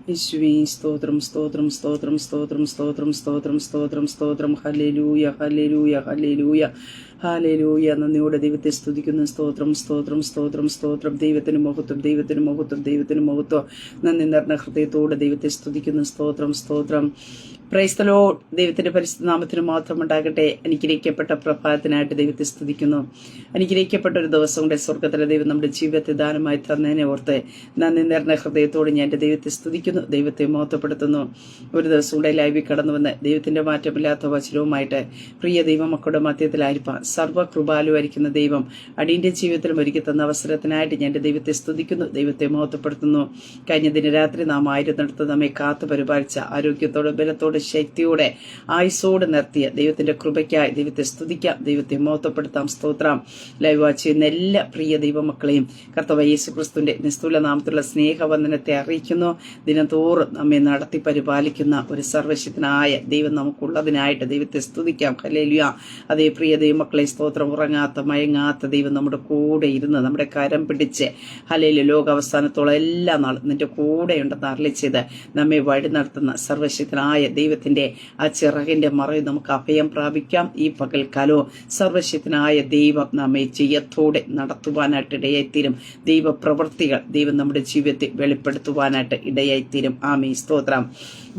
യേശുവേ സ്തോത്രം സ്തോത്രം സ്തോത്രം സ്തോത്രം സ്തോത്രം സ്തോത്രം സ്തോത്രം സ്തോത്രം ഹല്ലേലൂയ ഹല്ലേലൂയ ഹല്ലേലൂയ ഹല്ലേലൂയ. നന്ദിയോടെ ദൈവത്തെ സ്തുതിക്കുന്നു. സ്തോത്രം സ്തോത്രം സ്തോത്രം സ്തോത്രം. ദൈവത്തിന് മഹത്വം ദൈവത്തിന് മഹത്വം ദൈവത്തിന് മഹത്വം. നന്ദി നിറഞ്ഞ ഹൃദയത്തോടെ ദൈവത്തെ സ്തുതിക്കുന്നു. സ്തോത്രം സ്തോത്രം. Praise the Lord. ദൈവത്തിന്റെ പരിശുദ്ധ നാമത്തിന് മാത്രം ഉണ്ടാകട്ടെ. അനുഗ്രഹിക്കപ്പെട്ട പ്രഭാതത്തിനായിട്ട് ദൈവത്തെ സ്തുതിക്കുന്നു. അനുഗ്രഹിക്കപ്പെട്ട ഒരു ദിവസം കൊണ്ട് സ്വർഗത്തിലെ ദൈവം നമ്മുടെ ജീവിതത്തെ ദാനമായി തന്നതിനെ ഓർത്ത് നന്ദി നിറഞ്ഞ ഹൃദയത്തോടെ ഞാൻ എൻ്റെ ദൈവത്തെ സ്തുതിക്കുന്നു, ദൈവത്തെ മഹത്വപ്പെടുത്തുന്നു. ഒരു ദിവസം കൂടെ ലൈവിൽ കടന്നു വന്ന് ദൈവത്തിന്റെ മാറ്റമില്ലാത്ത വചനവുമായിട്ട് പ്രിയ ദൈവമക്കളുടെ മധ്യത്തിലായിരിക്കാൻ സർവ്വകൃപാലുവായിരിക്കുന്ന ദൈവം അടിയന്റെ ജീവിതത്തിലും ഒരുക്കി തന്ന അവസരത്തിനായിട്ട് ഞാൻ എൻ്റെ ദൈവത്തെ സ്തുതിക്കുന്നു, ദൈവത്തെ മഹത്വപ്പെടുത്തുന്നു. കഴിഞ്ഞ ദിനരാത്രി നാം ആയിരുന്നിടത്ത് നമ്മെ കാത്തു പരിപാലിച്ച ആരോഗ്യത്തോടെ ബലത്തോടെ ശക്തിയോടെ ആയുസോടെ നിർത്തിയ ദൈവത്തിന്റെ കൃപയ്ക്കായി ദൈവത്തെ സ്തുതിക്കാം, ദൈവത്തെ മഹത്വപ്പെടുത്താം. സ്തോത്രം. ലൈവ് വാച്ച് ചെയ്യുന്ന എല്ലാ പ്രിയ ദൈവമക്കളെയും കർത്താവ് യേശു ക്രിസ്തുവിന്റെ നിസ്തുല നാമത്തിലുള്ള സ്നേഹവന്ദനത്തെ അറിയിക്കുന്നു. ദിനംതോറും നമ്മെ നടത്തി പരിപാലിക്കുന്ന ഒരു സർവശക്തനായ ദൈവം നമുക്കുള്ളതിനായിട്ട് ദൈവത്തെ സ്തുതിക്കാം. ഹല്ലേലൂയ. അതേ പ്രിയ ദൈവമക്കളെ, സ്തോത്രം. ഉറങ്ങാത്ത മയങ്ങാത്ത ദൈവം നമ്മുടെ കൂടെ ഇരുന്ന് നമ്മുടെ കരം പിടിച്ച് ഹല്ലേലൂയ ലോകാവസാനത്തോളം എല്ലാ നാളും നിന്റെ കൂടെയുണ്ടെന്ന് അരുളിച്ചത് നമ്മെ വഴി നടത്തുന്ന സർവശക്തനായ ദൈവത്തിന്റെ ആ ചിറകിന്റെ മറയിൽ നമുക്ക് അഭയം പ്രാപിക്കാം. ഈ പകൽക്കാലവും സർവശക്തനായ ദൈവം നമ്മെ ജയത്തോടെ നടത്തുവാനായിട്ട് ഇടയായിത്തീരും. ദൈവപ്രവൃത്തികൾ ദൈവം നമ്മുടെ ജീവിതത്തിൽ വെളിപ്പെടുത്തുവാനായിട്ട് ഇടയായിത്തീരും. ആമേൻ. സ്തോത്രം.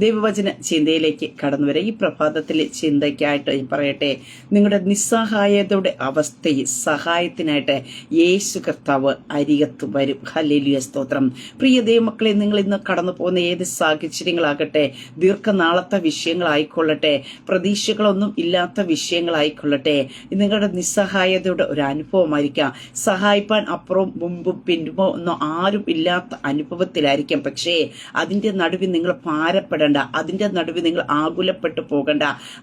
ദൈവവചന ചിന്തയിലേക്ക് കടന്നു വരെ ഈ പ്രഭാതത്തിലെ ചിന്തയ്ക്കായിട്ട് പറയട്ടെ, നിങ്ങളുടെ നിസ്സഹായതയുടെ അവസ്ഥയിൽ സഹായത്തിനായിട്ട് യേശു കർത്താവ് അരികത്ത് വരും. ഹല്ലേലൂയ. സ്തോത്രം. പ്രിയ ദൈവമക്കളെ, നിങ്ങൾ ഇന്ന് കടന്നു പോകുന്ന ഏത് സാഹചര്യങ്ങളാകട്ടെ, ദീർഘനാളത്തെ വിഷയങ്ങളായിക്കൊള്ളട്ടെ, പ്രതീക്ഷകളൊന്നും ഇല്ലാത്ത വിഷയങ്ങളായിക്കൊള്ളട്ടെ, നിങ്ങളുടെ നിസ്സഹായതയുടെ ഒരു അനുഭവമായിരിക്കാം. സഹായിപ്പാൻ അപ്പുറവും മുമ്പും പിൻപോ ഒന്നും ആരും ഇല്ലാത്ത അനുഭവത്തിലായിരിക്കാം. പക്ഷേ അതിന്റെ നടുവിൽ നിങ്ങൾ ഭാരപ്പെടേണ്ട, അതിന്റെ നടുവിൽ നിങ്ങൾ ആകുലപ്പെട്ടു പോകണ്ട.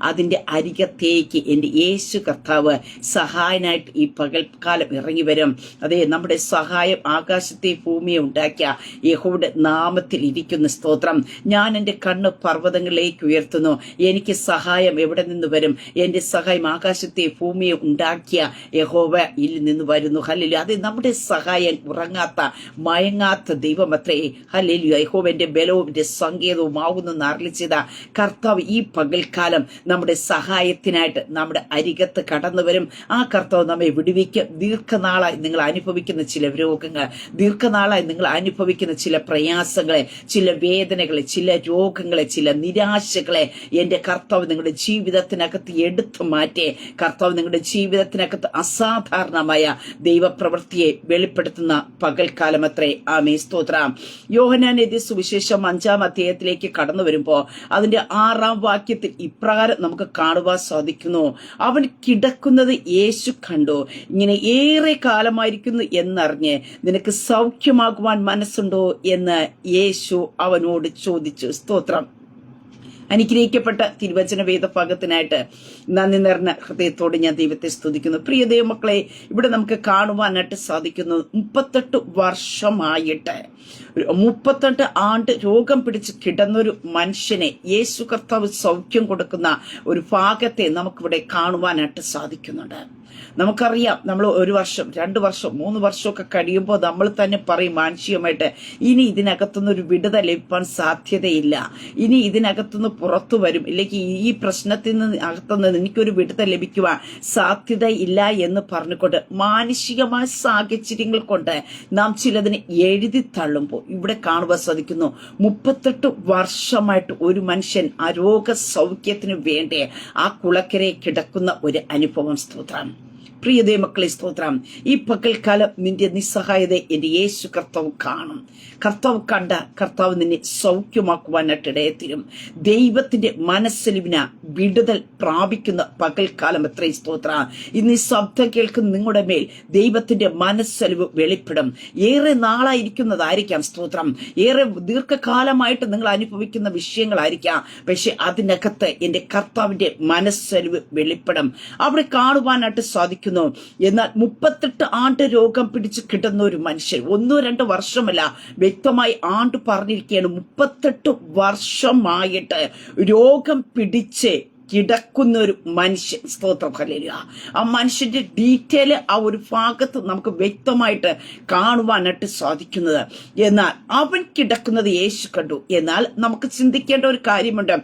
അതിന്റെ അരികത്തേക്ക് എന്റെ യേശു കർത്താവ് സഹായനായിട്ട് ഈ പകൽക്കാലം ഇറങ്ങി വരും. അതെ, നമ്മുടെ സഹായം ആകാശത്തെ ഭൂമിയെ ഉണ്ടാക്കിയ യഹോവയുടെ നാമത്തിൽ ഇരിക്കുന്ന. സ്തോത്രം. ഞാൻ എന്റെ കണ്ണ് പർവ്വതങ്ങളിലേക്ക് ഉയർത്തുന്നു. എനിക്ക് സഹായം എവിടെ നിന്ന് വരും? എന്റെ സഹായം ആകാശത്തെ ഭൂമിയെ ഉണ്ടാക്കിയ യഹോവയിൽ നിന്ന് വരുന്നു. ഹല്ലേലൂയ. അത് നമ്മുടെ സഹായം ഉറങ്ങാത്ത മയങ്ങാത്ത ദൈവമത്രേ. ഹല്ലേലൂയ. യഹോവന്റെ ബലവും എന്റെ സങ്കേതവും ആകുന്നു അരുളിച്ചത് കർത്താവ് ഈ പകൽക്കാലം നമ്മുടെ സഹായത്തിനായിട്ട് നമ്മുടെ അരികത്ത് കടന്നു വരും. ആ കർത്താവ് നമ്മെ വിടുവിക്കും. ദീർഘനാളായി നിങ്ങൾ അനുഭവിക്കുന്ന ചില രോഗങ്ങൾ, ദീർഘനാളായി നിങ്ങൾ അനുഭവിക്കുന്ന ചില പ്രയാസങ്ങളെ, ചില വേദനകളെ, ചില രോഗങ്ങളെ, ചില നിരാശകളെ എന്റെ കർത്താവ് നിങ്ങളുടെ ജീവിതത്തിനകത്ത് എടുത്തു മാറ്റി കർത്താവ് നിങ്ങളുടെ ജീവിതത്തിനകത്ത് അസാധാരണമായ ദൈവപ്രവൃത്തിയെ വെളിപ്പെടുത്തുന്ന പകൽക്കാലം അത്രേ. ആമേൻ. സ്തോത്രം. യോഹന്നാൻ എഴുതിയ സുവിശേഷം 5-ാം അധ്യായത്തിലേക്ക് കടന്നു വരുമ്പോ അതിന്റെ 6-ാം വാക്യത്തിൽ ഇപ്രകാരം നമുക്ക് കാണുവാൻ സാധിക്കുന്നു. അവൻ കിടക്കുന്നത് യേശു കണ്ടു. ഇങ്ങനെ ഏറെ കാലമായിരിക്കുന്നു എന്നറിഞ്ഞ് നിനക്ക് സൗഖ്യമാകുവാൻ മനസ്സുണ്ടോ എന്ന് യേശു അവനോട് ചോദിച്ചു. സ്തോത്രം. അനുഗ്രഹിക്കപ്പെട്ട തിരുവചന വേദഭാഗത്തിനായിട്ട് നന്ദി നിറഞ്ഞ ഹൃദയത്തോടെ ഞാൻ ദൈവത്തെ സ്തുതിക്കുന്നു. പ്രിയ ദൈവമക്കളെ, ഇവിടെ നമുക്ക് കാണുവാനായിട്ട് സാധിക്കുന്നു, 38 വർഷമായിട്ട് 38 ആണ്ട് രോഗം പിടിച്ച് കിടന്നൊരു മനുഷ്യനെ യേശു കർത്താവ് സൗഖ്യം കൊടുക്കുന്ന ഒരു ഭാഗത്തെ നമുക്കിവിടെ കാണുവാനായിട്ട് സാധിക്കുന്നുണ്ട്. നമുക്കറിയാം, നമ്മൾ 1 വർഷം 2 വർഷം 3 വർഷമൊക്കെ കഴിയുമ്പോൾ നമ്മൾ തന്നെ പറയും മാനസികമായിട്ട്, ഇനി ഇതിനകത്തുനിന്ന് ഒരു വിടുതൽ ലഭിക്കാൻ സാധ്യതയില്ല, ഇനി ഇതിനകത്തുനിന്ന് പുറത്തു വരും, ഇല്ലെങ്കിൽ ഈ പ്രശ്നത്തിൽ നിന്ന് അകത്തുനിന്ന് എനിക്കൊരു വിടുതൽ ലഭിക്കുവാൻ സാധ്യതയില്ല എന്ന് പറഞ്ഞുകൊണ്ട് മാനുഷികമായ സാഹചര്യങ്ങൾ കൊണ്ട് നാം ചിലതിനെ എഴുതി തള്ളുമ്പോൾ ഇവിടെ കാണുവാൻ സാധിക്കുന്നു, 38 വർഷമായിട്ട് ഒരു മനുഷ്യൻ ആ രോഗസൗഖ്യത്തിന് വേണ്ടി ആ കുളക്കരയെ കിടക്കുന്ന ഒരു അനുഭവം. സ്തോത്രം. പ്രിയ ദൈവമക്കളെ, സ്തോത്രം. ഈ പകൽക്കാലം നിന്റെ നിസ്സഹായത എന്റെ യേശു കർത്താവ് കാണും. കർത്താവ് കണ്ട കർത്താവ് നിന്നെ സൗഖ്യമാക്കുവാനായിട്ട് ഇടയത്തീരും. ദൈവത്തിന്റെ മനസ്സലിവിന വിടുതൽ പ്രാപിക്കുന്ന പകൽക്കാലം എത്രയും. സ്തോത്ര. ഇന്ന് ഈ ശബ്ദം കേൾക്കുന്ന നിങ്ങളുടെ മേൽ ദൈവത്തിന്റെ മനസ്സലിവ് വെളിപ്പെടും. ഏറെ നാളായിരിക്കുന്നതായിരിക്കാം. സ്തോത്രം. ഏറെ ദീർഘകാലമായിട്ട് നിങ്ങൾ അനുഭവിക്കുന്ന വിഷയങ്ങളായിരിക്കാം. പക്ഷെ അതിനകത്ത് എന്റെ കർത്താവിന്റെ മനസ്സലിവ് വെളിപ്പെടും. അവിടെ കാണുവാനായിട്ട് സാധിക്കുന്നു. എന്നാൽ 38 ആണ്ട് രോഗം പിടിച്ച് കിടന്ന ഒരു മനുഷ്യൻ, 1-2 വർഷമല്ല, വ്യക്തമായി ആണ്ട് പറഞ്ഞിരിക്കുകയാണ്. 38 വർഷമായിട്ട് രോഗം പിടിച്ച് കിടക്കുന്ന ഒരു മനുഷ്യൻ. സ്തോത്രം, ഹല്ലേലൂയ. ആ മനുഷ്യന്റെ ഡീറ്റെയിൽ ആ ഒരു ഭാഗത്ത് നമുക്ക് വ്യക്തമായിട്ട് കാണുവാനായിട്ട് സാധിക്കുന്നത്. എന്നാൽ അവൻ കിടക്കുന്നത് യേശു കണ്ടു. എന്നാൽ നമുക്ക് ചിന്തിക്കേണ്ട ഒരു കാര്യമുണ്ട്.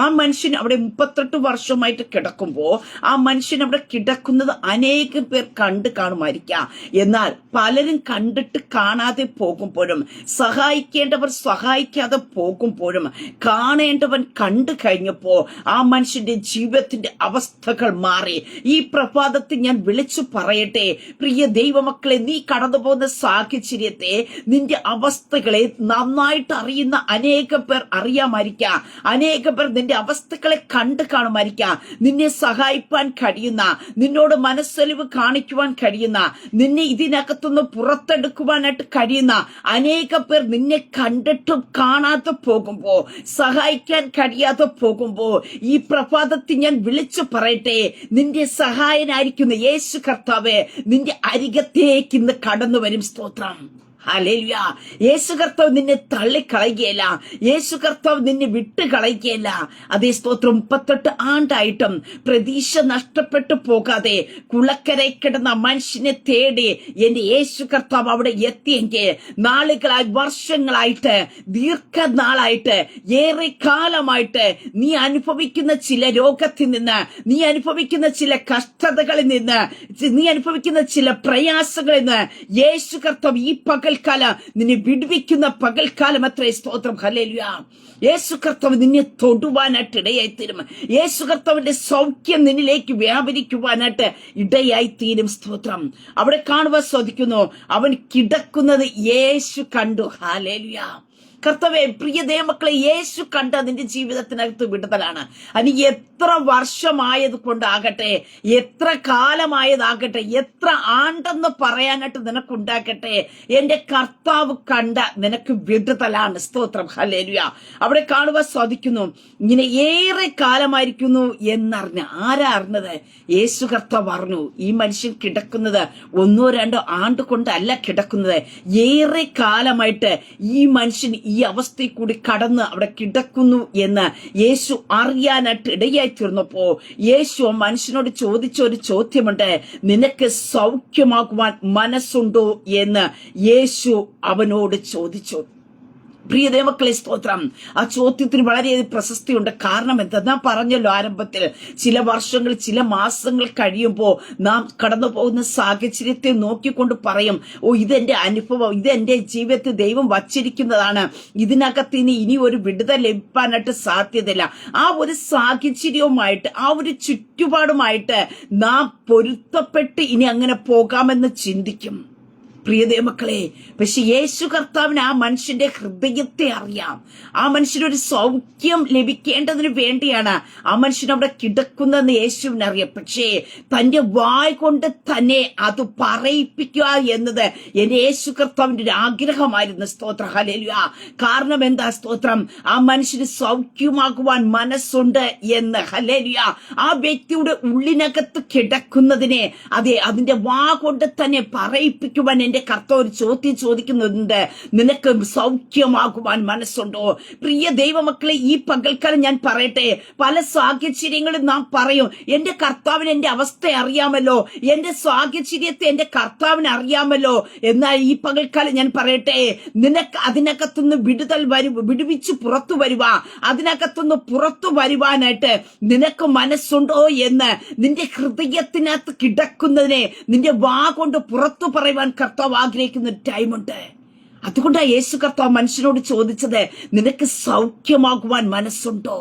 ആ മനുഷ്യൻ അവിടെ 38 വർഷമായിട്ട് കിടക്കുമ്പോൾ ആ മനുഷ്യൻ അവിടെ കിടക്കുന്നത് അനേകം പേർ കണ്ടു കാണുമായിരിക്കാം. എന്നാൽ പലരും കണ്ടിട്ട് കാണാതെ പോകുമ്പോഴും, സഹായിക്കേണ്ടവർ സഹായിക്കാതെ പോകുമ്പോഴും, കാണേണ്ടവൻ കണ്ടു കഴിഞ്ഞപ്പോ ആ മനുഷ്യന്റെ ജീവിതത്തിന്റെ അവസ്ഥകൾ മാറി. ഈ പ്രഭാതത്തിൽ ഞാൻ വിളിച്ചു പറയട്ടെ, പ്രിയ ദൈവമക്കളെ, നീ കടന്നു പോകുന്ന സാഹചര്യത്തെ, നിന്റെ അവസ്ഥകളെ നന്നായിട്ട് അറിയുന്ന അനേകം പേർ അറിയാമായിരിക്കാം. അനേകം പേർ നിന്റെ അവസ്ഥകളെ കണ്ടു കാണുമായിരിക്കാം. നിന്നെ സഹായിപ്പാൻ കഴിയുന്ന, നിന്നോട് മനസ്സലിവ് കാണിക്കുവാൻ കഴിയുന്ന, നിന്നെ ഇതിനകത്തുനിന്ന് പുറത്തെടുക്കുവാനായിട്ട് കഴിയുന്ന അനേകം പേർ നിന്നെ കണ്ടിട്ടും കാണാതെ പോകുമ്പോ, സഹായിക്കാൻ കഴിയാതെ പോകുമ്പോ, ഈ പ്രഭാതത്തിൽ ഞാൻ വിളിച്ചു പറയട്ടെ, നിന്റെ സഹായനായിരിക്കുന്ന യേശു കർത്താവ് നിന്റെ അരികത്തേക്ക് ഇന്ന് കടന്നു വരും. സ്തോത്രം, ഹല്ലേലൂയ. യേശു കർത്താവ് നിന്നെ തള്ളിക്കളയുകയല്ല. യേശു കർത്താവ് നിന്നെ വിട്ടുകളയുകയല്ല. അതേ സ്തോത്രം. 38 ആണ്ടായിട്ടും പ്രതീക്ഷ നഷ്ടപ്പെട്ടു പോകാതെ കുളക്കരയിൽ കിടന്ന മനുഷ്യനെ തേടി എന്റെ യേശു കർത്താവ് അവിടെ എത്തിയെങ്കിൽ, നാളുകളായി, വർഷങ്ങളായിട്ട്, ദീർഘനാളായിട്ട്, ഏറെ കാലമായിട്ട് നീ അനുഭവിക്കുന്ന ചില രോഗത്തിൽ നിന്ന്, നീ അനുഭവിക്കുന്ന ചില കഷ്ടതകളിൽ നിന്ന്, നീ അനുഭവിക്കുന്ന ചില പ്രയാസങ്ങളിൽ നിന്ന് യേശു കർത്താവ് ഈ പകൽക്കാലം നിന്നെ വിടുവിക്കുന്ന പകൽക്കാലം അത്രേ. സ്തോത്രം, ഹല്ലേലൂയ. യേശു കർത്താവ് നിന്നെ തൊടുവാനായിട്ട് ഇടയായി തീരും. യേശു കർത്താവിന്റെ സൗഖ്യം നിന്നിലേക്ക് വ്യാപരിക്കുവാനായിട്ട് ഇടയായി തീരും. സ്തോത്രം. അവിടെ കാണുവാൻ സാധിക്കുന്നു, അവൻ കിടക്കുന്നത് യേശു കണ്ടു. ഹല്ലേലൂയ. കർത്താവേ, പ്രിയ ദൈവമക്കളെ, യേശു കണ്ട നിന്റെ ജീവിതത്തിനകത്ത് വിടുതലാണ്. അനി എത്ര വർഷമായത് കൊണ്ടാകട്ടെ, എത്ര കാലമായതാകട്ടെ, എത്ര ആണ്ടെന്ന് പറയാനായിട്ട് നിനക്കുണ്ടാകട്ടെ, എന്റെ കർത്താവ് കണ്ട നിനക്ക് വിടുതലാണ്. സ്തോത്രം, ഹല്ലേലൂയ. അവിടെ കാണുവാൻ സാധിക്കുന്നു, ഇങ്ങനെ ഏറെ കാലമായിരിക്കുന്നു എന്നറിഞ്ഞ. ആരാ അറിഞ്ഞത്? യേശു കർത്താവ് അറിഞ്ഞു. ഈ മനുഷ്യൻ കിടക്കുന്നത് 1-2 ആണ്ട് കൊണ്ടല്ല കിടക്കുന്നത്, ഏറെ കാലമായിട്ട് ഈ മനുഷ്യൻ ഈ അവസ്ഥയിൽ കൂടി കടന്ന് അവിടെ കിടക്കുന്നു എന്ന് യേശു അറിയാനായിട്ട് ഇടയായി തീർന്നപ്പോ യേശു മനുഷ്യനോട് ചോദിച്ച ഒരു ചോദ്യമുണ്ട്, നിനക്ക് സൗഖ്യമാകുവാൻ മനസ്സുണ്ടോ എന്ന് യേശു അവനോട് ചോദിച്ചു. പ്രിയ ദൈവമക്കളെ, സ്തോത്രം. ആ ചോദ്യത്തിന് വളരെയധികം പ്രശസ്തിയുണ്ട്. കാരണം എന്താ? നാം പറഞ്ഞല്ലോ ആരംഭത്തിൽ, ചില വർഷങ്ങൾ, ചില മാസങ്ങൾ കഴിയുമ്പോൾ നാം കടന്നു പോകുന്ന സാഹചര്യത്തെ നോക്കിക്കൊണ്ട് പറയും, ഓ, ഇതെന്റെ അനുഭവം, ഇതെന്റെ ജീവിതത്തിൽ ദൈവം വച്ചിരിക്കുന്നതാണ്, ഇതിനകത്ത് ഇനി ഒരു വിടുതൽ ലഭിക്കാനായിട്ട് സാധ്യതയില്ല. ആ ഒരു സാഹചര്യവുമായിട്ട്, ആ ഒരു ചുറ്റുപാടുമായിട്ട് നാം പൊരുത്തപ്പെട്ട് ഇനി അങ്ങനെ പോകാമെന്ന് ചിന്തിക്കും. പ്രിയ ദൈവമക്കളെ, പക്ഷെ യേശു കർത്താവിന് ആ മനുഷ്യന്റെ ഹൃദയത്തെ അറിയാം. ആ മനുഷ്യനൊരു സൗഖ്യം ലഭിക്കേണ്ടതിന് വേണ്ടിയാണ് ആ മനുഷ്യൻ അവിടെ കിടക്കുന്നതെന്ന് യേശുവിനറിയാം. പക്ഷേ തന്റെ വായ് കൊണ്ട് തന്നെ അത് പറയിപ്പിക്കുക എന്നത് എന്റെ യേശു കർത്താവിന്റെ ഒരു ആഗ്രഹമായിരുന്നു. സ്തോത്ര, ഹല്ലേലൂയ. കാരണം എന്താ? സ്തോത്രം. ആ മനുഷ്യന് സൗഖ്യമാകുവാൻ മനസ്സുണ്ട് എന്ന്. ഹല്ലേലൂയ. ആ വ്യക്തിയുടെ ഉള്ളിനകത്ത് കിടക്കുന്നതിനെ അതിന്റെ വാ കൊണ്ട് തന്നെ പറയിപ്പിക്കുവാൻ എന്റെ കർത്താവ് ഒരു ചോദ്യം ചോദിക്കുന്നുണ്ട്, നിനക്ക് സൗഖ്യമാകുവാൻ മനസ്സുണ്ടോ? പ്രിയ ദൈവമക്കളെ, ഈ പകൽക്കാലം ഞാൻ പറയട്ടെ, പല സാഹചര്യങ്ങളും നാം പറയും, എന്റെ കർത്താവിന് എന്റെ അവസ്ഥ അറിയാമല്ലോ, എന്റെ സാഹചര്യത്തെ എന്റെ കർത്താവിന് അറിയാമല്ലോ. എന്നാൽ ഈ പകൽക്കാലം ഞാൻ പറയട്ടെ, നിനക്ക് അതിനകത്തുനിന്ന് വിടുവിച്ച് പുറത്തു വരുക, അതിനകത്തുനിന്ന് പുറത്തു വരുവാനായിട്ട് നിനക്ക് മനസ്സുണ്ടോ എന്ന് നിന്റെ ഹൃദയത്തിനകത്ത് കിടക്കുന്നതിനെ നിന്റെ വാ കൊണ്ട് പുറത്തു പറയുവാൻ കർത്താവ് ആഗ്രഹിക്കുന്ന ഒരു ടൈമുണ്ട്. അതുകൊണ്ടാണ് യേശു കർത്താവ് മനുഷ്യനോട് ചോദിച്ചത്, നിനക്ക് സൗഖ്യമാകുവാൻ മനസ്സുണ്ടോ?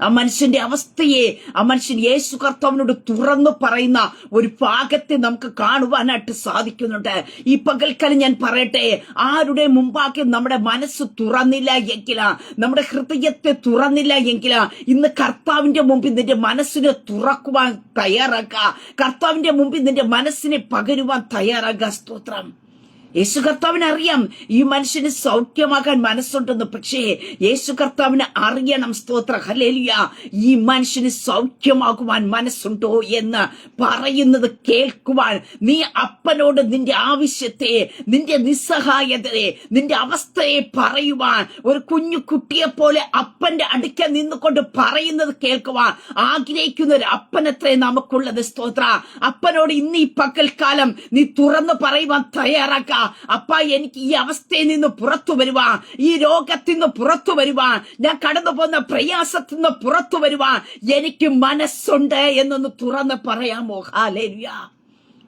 ആ മനുഷ്യന്റെ അവസ്ഥയെ ആ മനുഷ്യൻ യേശു കർത്താവിനോട് തുറന്നു പറയുന്ന ഒരു ഭാഗത്തെ നമുക്ക് കാണുവാനായിട്ട് സാധിക്കുന്നുണ്ട്. ഈ പകൽക്കാലം ഞാൻ പറയട്ടെ, ആരുടെ മുമ്പാകെ നമ്മുടെ മനസ്സ് തുറന്നില്ല എങ്കില, നമ്മുടെ ഹൃദയത്തെ തുറന്നില്ല എങ്കില, ഇന്ന് കർത്താവിന്റെ മുമ്പിൽ നിന്റെ മനസ്സിനെ തുറക്കുവാൻ തയ്യാറാക്കുക. കർത്താവിന്റെ മുമ്പിൽ നിന്റെ മനസ്സിനെ പകരുവാൻ തയ്യാറാക്കുക. സ്തോത്രം. യേശു കർത്താവിന് അറിയാം ഈ മനുഷ്യന് സൗഖ്യമാകാൻ മനസ്സുണ്ടെന്ന്. പക്ഷേ യേശു കർത്താവിന് അറിയണം, സ്തോത്ര ഹല്ലേലൂയ, ഈ മനുഷ്യന് സൗഖ്യമാകുവാൻ മനസ്സുണ്ടോ എന്ന് പറയുന്നത് കേൾക്കുവാൻ നീ അപ്പനോട് നിന്റെ ആവശ്യത്തെ, നിന്റെ നിസ്സഹായതയെ, നിന്റെ അവസ്ഥയെ പറയുവാൻ ഒരു കുഞ്ഞു കുട്ടിയെ പോലെ അപ്പന്റെ അടുക്കൽ നിന്നുകൊണ്ട് പറയുന്നത് കേൾക്കുവാൻ ആഗ്രഹിക്കുന്ന ഒരു അപ്പനത്രേ നമുക്കുള്ളത്. സ്തോത്ര, അപ്പനോട് ഇന്ന് ഈ പകൽക്കാലം നീ തുറന്നു പറയുവാൻ തയ്യാറാക്ക. അപ്പ, എനിക്ക് ഈ അവസ്ഥയിൽ നിന്ന് പുറത്തു വരുവാൻ, ഈ രോഗത്തിൽ നിന്ന് പുറത്തു വരുവാൻ, ഞാൻ കടന്നു പോകുന്ന പ്രയാസത്തിൽ നിന്ന് പുറത്തു വരുവാൻ എനിക്ക് മനസ്സുണ്ട് എന്നൊന്ന് തുറന്ന് പറയാമോ? ഹല്ലേലൂയ.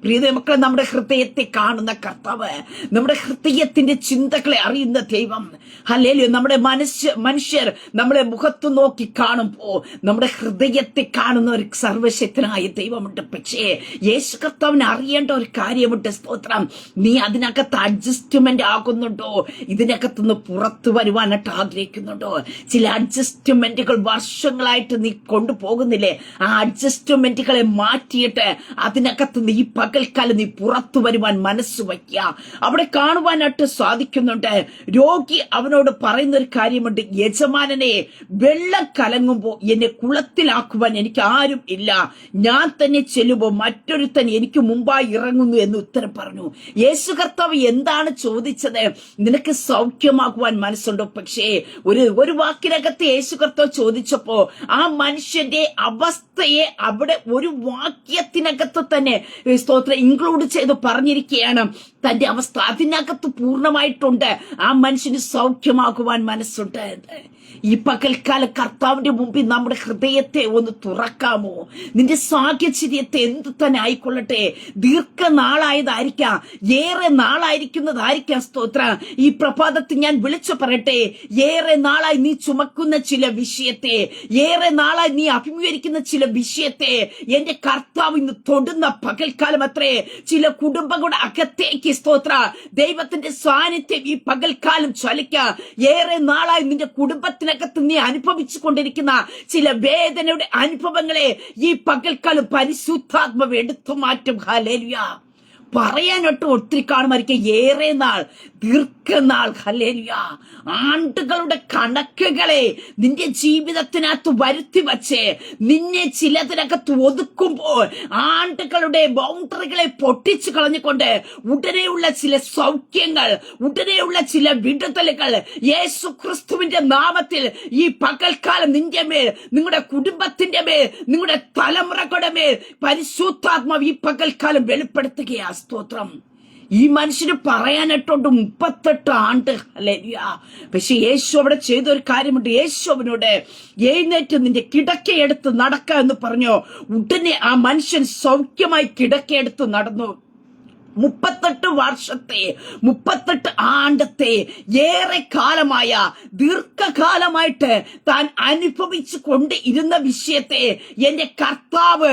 പ്രിയ മക്കളെ, നമ്മുടെ ഹൃദയത്തെ കാണുന്ന കർത്താവ്, നമ്മുടെ ഹൃദയത്തിന്റെ ചിന്തകളെ അറിയുന്ന ദൈവം. ഹല്ലേലൂയ. നമ്മുടെ മനുഷ്യർ നമ്മളെ മുഖത്ത് നോക്കി കാണുമ്പോ നമ്മുടെ ഹൃദയത്തെ കാണുന്ന ഒരു സർവശക്തനായ ദൈവമുണ്ട്. പക്ഷേ യേശു കർത്താവിന് അറിയേണ്ട ഒരു കാര്യമുണ്ട്. സ്തോത്രം, നീ അതിനകത്ത് അഡ്ജസ്റ്റ്മെന്റ് ആകുന്നുണ്ടോ? ഇതിനകത്തുനിന്ന് പുറത്തു വരുവാനായിട്ട് ആഗ്രഹിക്കുന്നുണ്ടോ? ചില അഡ്ജസ്റ്റ്മെന്റുകൾ വർഷങ്ങളായിട്ട് നീ കൊണ്ടുപോകുന്നില്ലേ? ആ അഡ്ജസ്റ്റ്മെന്റുകളെ മാറ്റിയിട്ട് അതിനകത്ത് നീ പകൽക്കാലം നീ പുറത്തു വരുവാൻ മനസ്സ് വയ്ക്കുക. അവിടെ കാണുവാനായിട്ട് സാധിക്കുന്നുണ്ട്. രോഗി അവനോട് പറയുന്ന ഒരു കാര്യമുണ്ട്, യജമാനനെ, വെള്ളം കലങ്ങുമ്പോ എന്നെ കുളത്തിലാക്കുവാൻ എനിക്ക് ആരും ഇല്ല, ഞാൻ തന്നെ ചെല്ലുമ്പോ മറ്റൊരുത്തൻ എനിക്ക് മുമ്പായി ഇറങ്ങുന്നു എന്ന് ഉത്തരം പറഞ്ഞു. യേശു കർത്താവ് എന്താണ് ചോദിച്ചത്? നിനക്ക് സൗഖ്യമാക്കുവാൻ മനസ്സുണ്ടോ? പക്ഷേ ഒരു വാക്കിനകത്ത് യേശു കർത്താവ് ചോദിച്ചപ്പോ ആ മനുഷ്യന്റെ അവസ്ഥയെ അവിടെ ഒരു വാക്യത്തിനകത്ത് തന്നെ ഇൻക്ലൂഡ് ചെയ്ത് പറഞ്ഞിരിക്കുകയാണ്. തന്റെ അവസ്ഥ അതിനകത്ത് പൂർണ്ണമായിട്ടുണ്ട്. ആ മനുഷ്യന് സൗഖ്യമാക്കുവാൻ മനസ്സുണ്ട്. ഈ പകൽക്കാല കർത്താവിന്റെ മുമ്പിൽ നമ്മുടെ ഹൃദയത്തെ ഒന്ന് തുറക്കാമോ? നിന്റെ സാഹചര്യത്തെ എന്ത് തന്നെ ആയിക്കൊള്ളട്ടെ, ദീർഘനാളായതായിരിക്കാം, ഏറെ നാളായിരിക്കുന്നതായിരിക്കാം. സ്തോത്ര, ഈ പ്രഭാതത്തിൽ ഞാൻ വിളിച്ചു പറയട്ടെ, ഏറെ നാളായി നീ ചുമക്കുന്ന ചില വിഷയത്തെ, ഏറെ നാളായി നീ അഭിമുഖീകരിക്കുന്ന ചില വിഷയത്തെ എന്റെ കർത്താവ് ഇന്ന് തൊടുന്ന പകൽക്കാലം അത്രേ. ചില കുടുംബങ്ങളുടെ അകത്തേക്ക് സ്തോത്ര ദൈവത്തിന്റെ സാന്നിധ്യം ഈ പകൽക്കാലം ചലിക്ക. ഏറെ നാളായി നിന്റെ കുടുംബത്തിനകത്ത് നീ അനുഭവിച്ചു കൊണ്ടിരിക്കുന്ന ചില വേദനയുടെ അനുഭവങ്ങളെ ഈ പകൽക്കാലം പരിശുദ്ധാത്മാവ് എടുത്തു മാറ്റും. ഹല്ലേലൂയ. പറയാനൊട്ട് ഒത്തിരി കാണുമായിരിക്കും. ഏറെ നാൾ, ദീർഘനാൾ, ഹല്ലേലൂയ, ആണ്ടുകളുടെ കണക്കുകളെ നിന്റെ ജീവിതത്തിനകത്ത് വരുത്തി വച്ച് നിന്നെ ചിലതിനകത്ത് ഒതുക്കുമ്പോൾ ആണ്ടുകളുടെ ബൗണ്ടറികളെ പൊട്ടിച്ചു കളഞ്ഞുകൊണ്ട് ഉടനെയുള്ള ചില സൗഖ്യങ്ങൾ, ഉടനെയുള്ള ചില വിടുതലുകൾ യേശു ക്രിസ്തുവിന്റെ നാമത്തിൽ ഈ പകൽക്കാലം നിന്റെ മേൽ, നിങ്ങളുടെ കുടുംബത്തിന്റെ മേൽ, നിങ്ങളുടെ തലമുറകളുടെ മേൽ പരിശുദ്ധാത്മാവ് ഈ പകൽക്കാലം വെളിപ്പെടുത്തുകയാ. സ്തോത്രം. ഈ മനുഷ്യന് പറയാനായിട്ടുണ്ട് 38 ആണ്ട്. ഹല്ലേലൂയ. പക്ഷെ യേശു അവിടെ ചെയ്തൊരു കാര്യമുണ്ട്. യേശു അവനോട് എഴുന്നേറ്റ് നിന്റെ കിടക്കയെടുത്ത് നടക്ക എന്ന് പറഞ്ഞു. ഉടനെ ആ മനുഷ്യൻ സൗഖ്യമായി കിടക്കയെടുത്ത് നടന്നു. 38 വർഷത്തെ, 38 ആണ്ടത്തെ, ഏറെ കാലമായ, ദീർഘകാലമായിട്ട് താൻ അനുഭവിച്ചു കൊണ്ട് ഇരുന്ന വിഷയത്തെ എന്റെ കർത്താവ്